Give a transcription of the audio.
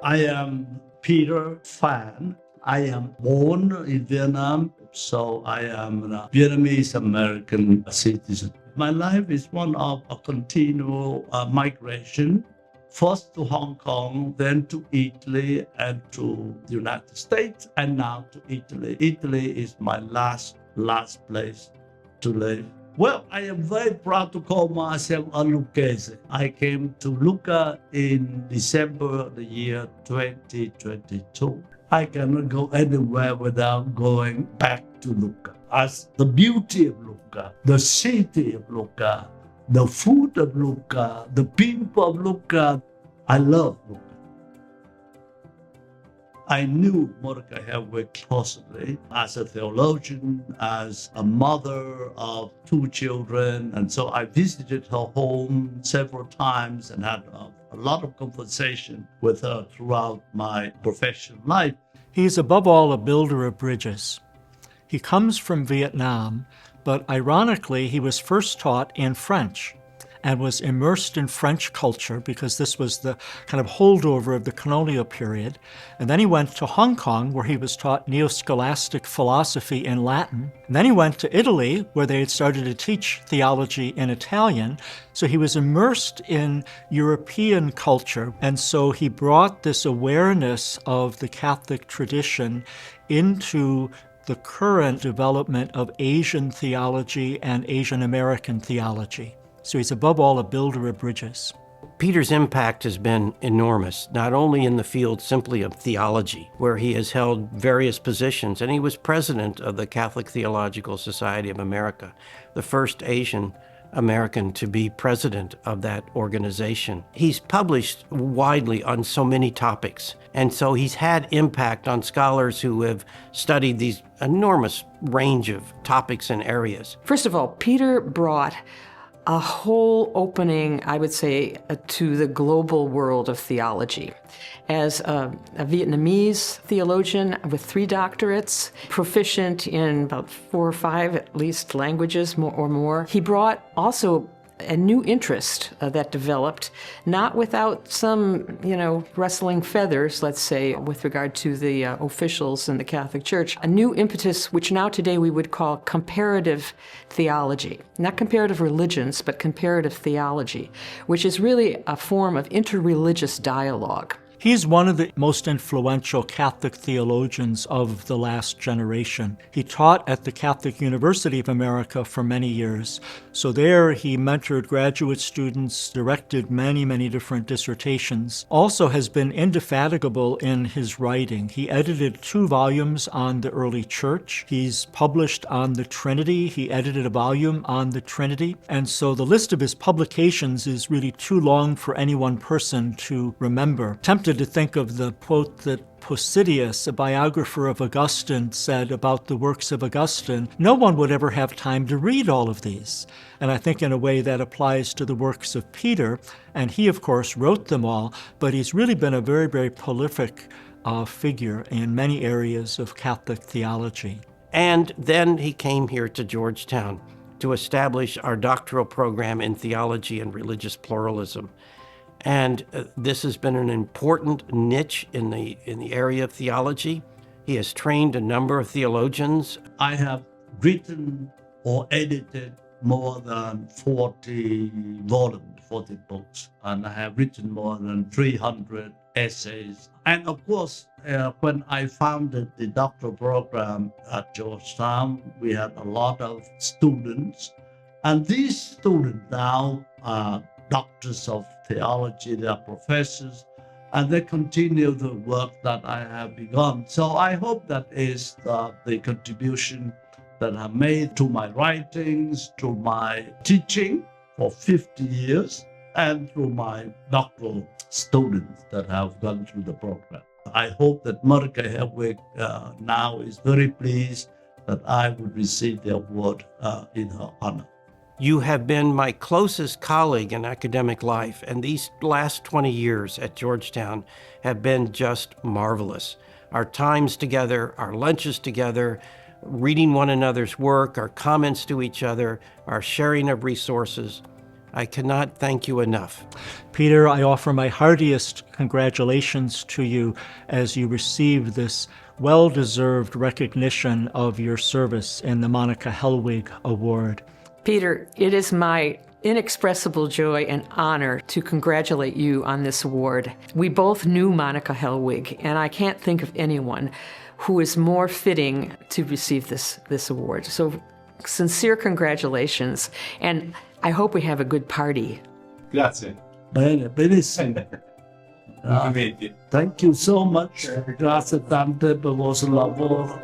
I am Peter Phan. I am born in Vietnam, so I am a Vietnamese American citizen. My life is one of a continual migration, first to Hong Kong, then to Italy and to the United States, and now to Italy. Italy is my last place to live. Well, I am very proud to call myself a Lucchese. I came to Lucca in December the year 2022. I cannot go anywhere without going back to Lucca. As the beauty of Lucca, the city of Lucca, the food of Lucca, the people of Lucca, I love Lucca. I knew Monika Hellwig personally as a theologian, as a mother of two children. And so I visited her home several times and had a lot of conversation with her throughout my professional life. He's above all a builder of bridges. He comes from Vietnam, but ironically, he was first taught in French and was immersed in French culture because this was the kind of holdover of the colonial period. And then he went to Hong Kong, where he was taught neo-scholastic philosophy in Latin. And then he went to Italy, where they had started to teach theology in Italian. So he was immersed in European culture. And so he brought this awareness of the Catholic tradition into the current development of Asian theology and Asian American theology. So he's above all a builder of bridges. Peter's impact has been enormous, not only in the field simply of theology, where he has held various positions, and he was president of the Catholic Theological Society of America, the first Asian American to be president of that organization. He's published widely on so many topics, and so he's had impact on scholars who have studied these enormous range of topics and areas. First of all, Peter brought a whole opening, I would say, to the global world of theology. As a Vietnamese theologian with 3 doctorates, proficient in about 4 or 5 at least languages or more, he brought also a new interest that developed, not without some, rustling feathers, let's say, with regard to the officials in the Catholic Church, a new impetus which now today we would call comparative theology. Not comparative religions, but comparative theology, which is really a form of interreligious dialogue. He's one of the most influential Catholic theologians of the last generation. He taught at the Catholic University of America for many years. So there he mentored graduate students, directed many different dissertations. Also has been indefatigable in his writing. He edited 2 volumes on the early church. He's published on the Trinity. He edited a volume on the Trinity. And so the list of his publications is really too long for any one person to remember. Tempted to think of the quote that Posidonius, a biographer of Augustine, said about the works of Augustine: no one would ever have time to read all of these. And I think in a way that applies to the works of Peter, and he of course wrote them all, but he's really been a very prolific figure in many areas of Catholic theology. And then he came here to Georgetown to establish our doctoral program in theology and religious pluralism. And this has been an important niche in the area of theology. He has trained a number of theologians. I have written or edited more than 40 volumes, 40 books, and I have written more than 300 essays. And of course, when I founded the doctoral program at Georgetown, we had a lot of students, and these students now are doctors of theology, they are professors, and they continue the work that I have begun. So I hope that is the contribution that I made to my writings, to my teaching for 50 years, and through my doctoral students that have gone through the program. I hope that Monika Hellwig now is very pleased that I would receive the award in her honor. You have been my closest colleague in academic life, and these last 20 years at Georgetown have been just marvelous. Our times together, our lunches together, reading one another's work, our comments to each other, our sharing of resources. I cannot thank you enough. Peter, I offer my heartiest congratulations to you as you receive this well-deserved recognition of your service in the Monika Hellwig Award. Peter, it is my inexpressible joy and honor to congratulate you on this award. We both knew Monika Hellwig, and I can't think of anyone who is more fitting to receive this award. So sincere congratulations, and I hope we have a good party. Grazie. Bene, benissimo. Complimenti. Thank you so much. Grazie tante per il vostro lavoro.